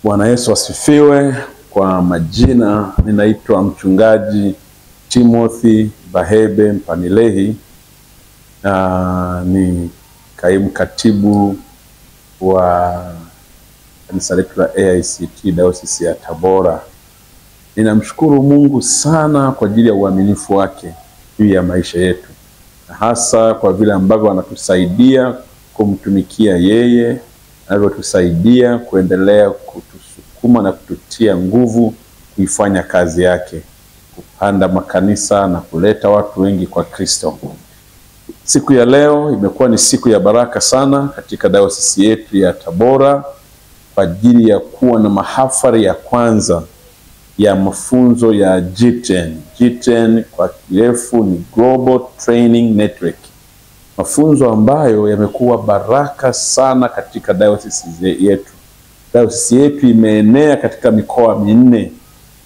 Bwana Yesu asifiwe. Kwa majina ninaitwa mchungaji Timothy Bahebe Mpanilehi, ni kaimu katibu wa kanisa letu la AICT Dayosisi ya Tabora. Ninamshukuru Mungu sana kwa ajili ya uaminifu wake juu ya maisha yetu, na hasa kwa vile ambavyo anatusaidia kumtumikia yeye, anavyotusaidia kuendelea kutusukuma na kututia nguvu kuifanya kazi yake, kupanda makanisa na kuleta watu wengi kwa Kristo. Siku ya leo imekuwa ni siku ya baraka sana katika dayosisi yetu ya Tabora kwa ajili ya kuwa na mahafali ya kwanza ya mafunzo ya G10. G10 kwa kirefu ni Global Training Network. Mafunzo ambayo yamekuwa baraka sana katika dayosisi yetu. Dayosisi yetu imeenea katika mikoa 4: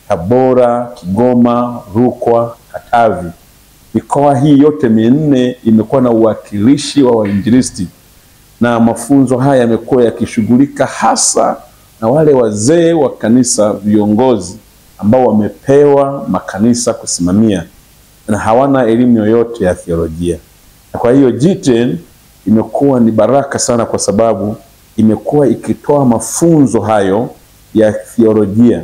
Tabora, Kigoma, Rukwa, Katavi. Mikoa hii yote 4 imekuwa na uwakilishi wa wainjilisti, na mafunzo haya yamekuwa yakishughulika hasa na wale wazee wa kanisa, viongozi ambao wamepewa makanisa kusimamia na hawana elimu yoyote ya theolojia. Na kwa hiyo G10 imekuwa ni baraka sana kwa sababu imekuwa ikitoa mafunzo hayo ya theolojia.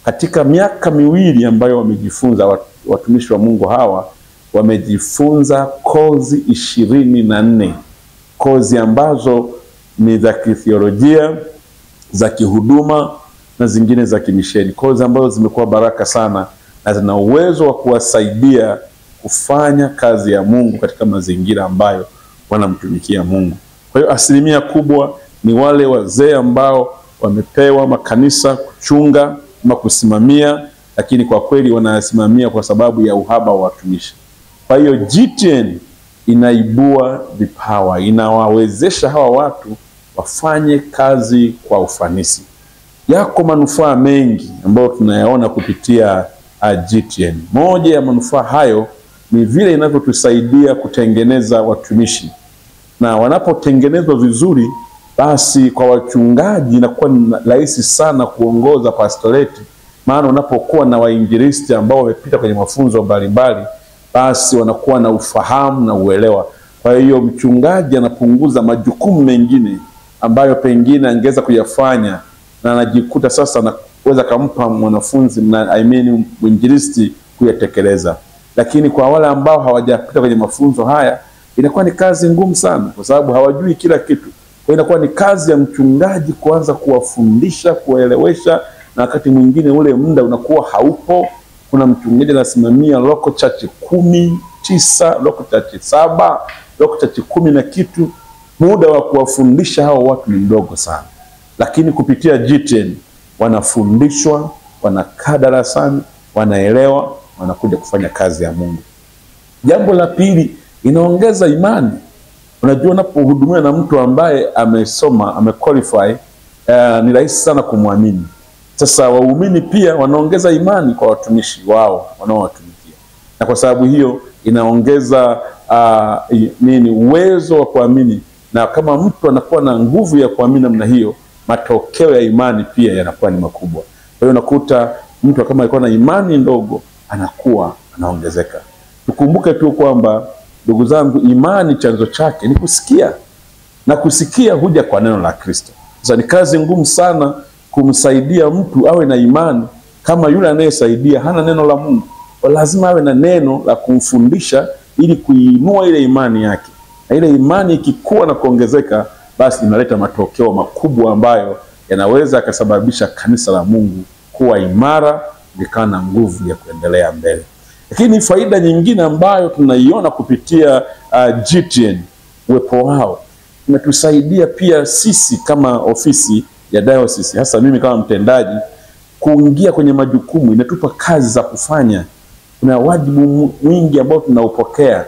Katika miaka 2 ambayo wamejifunza, watumishi wa Mungu hawa wamejifunza kozi 24, kozi ambazo ni za kitheolojia, za kihuduma na zingine za kimisheni, kozi ambazo zimekuwa baraka sana na zina uwezo wa kuwasaidia kufanya kazi ya Mungu katika mazingira ambayo wanamtumikia Mungu. Kwa hiyo asilimia kubwa ni wale wazee ambao wamepewa makanisa kuchunga ama kusimamia, lakini kwa kweli wanasimamia kwa sababu ya uhaba wa watumishi. Kwa hiyo G10 inaibua vipawa, inawawezesha hawa watu wafanye kazi kwa ufanisi. Yako manufaa mengi ambayo tunayaona kupitia G10. Moja ya manufaa hayo ni vile inavyotusaidia kutengeneza watumishi, na wanapotengenezwa vizuri, basi kwa wachungaji inakuwa rahisi sana kuongoza pastoreti, maana unapokuwa na wainjilisti ambao wamepita kwenye mafunzo mbalimbali, basi wanakuwa na ufahamu na uelewa. Kwa hiyo mchungaji anapunguza majukumu mengine ambayo pengine angeweza kuyafanya, na anajikuta sasa anaweza kumpa mwanafunzi mwinjilisti kuyatekeleza. Lakini kwa wale ambao hawajapita kwenye mafunzo haya, inakuwa ni kazi ngumu sana kwa sababu hawajui kila kitu. Kwa inakuwa ni kazi ya mchungaji kuanza kuwafundisha, kuwaelewesha, na wakati mwingine ule muda unakuwa haupo. Kuna mchungaji anasimamia local church 19, local church 7, local church 10 na kitu. Muda wa kuwafundisha hao watu ni mdogo sana. Lakini kupitia G10 wanafundishwa, wanakaa darasani, wanaelewa, wanakuja kufanya kazi ya Mungu. Jambo la pili, inaongeza imani. Unajua, unapohudumia na mtu ambaye amesoma, amequalify, ni rahisi sana kumwamini. Sasa waumini pia wanaongeza imani kwa watumishi wao wanaowatumikia, na kwa sababu hiyo inaongeza uwezo wa kuamini. Na kama mtu anakuwa na nguvu ya kuamini namna hiyo, matokeo ya imani pia yanakuwa ni makubwa. Kwa hiyo unakuta mtu kama alikuwa na imani ndogo, anakuwa anaongezeka. Tukumbuke tu kwamba, ndugu zangu, imani chanzo chake ni kusikia, na kusikia huja kwa neno la Kristo. Sasa ni kazi ngumu sana kumsaidia mtu awe na imani kama yule anayesaidia hana neno la Mungu. Lazima awe na neno la kumfundisha ili kuinua ile imani yake. Na ile imani ikikua na kuongezeka, basi inaleta matokeo makubwa ambayo yanaweza kusababisha kanisa la Mungu kuwa imara, likawa na nguvu ya kuendelea mbele. Lakini faida nyingine ambayo tunaiona kupitia G10, uwepo wao umetusaidia pia sisi kama ofisi ya dayosisi, hasa mimi kama mtendaji, kuingia kwenye majukumu. Inatupa kazi za kufanya. Kuna wajibu mwingi ambao tunaupokea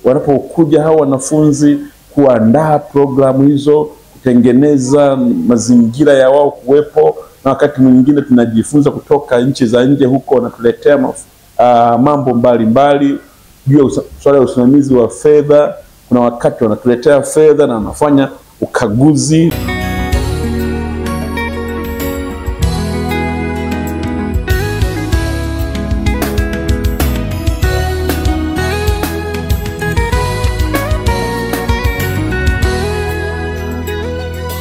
wanapokuja hao wanafunzi, kuandaa programu hizo, kutengeneza mazingira ya wao kuwepo, na wakati mwingine tunajifunza kutoka nchi za nje huko, wanatuletea mambo mbalimbali juu ya swala ya usimamizi wa fedha. Kuna wakati wanatuletea fedha na wanafanya ukaguzi.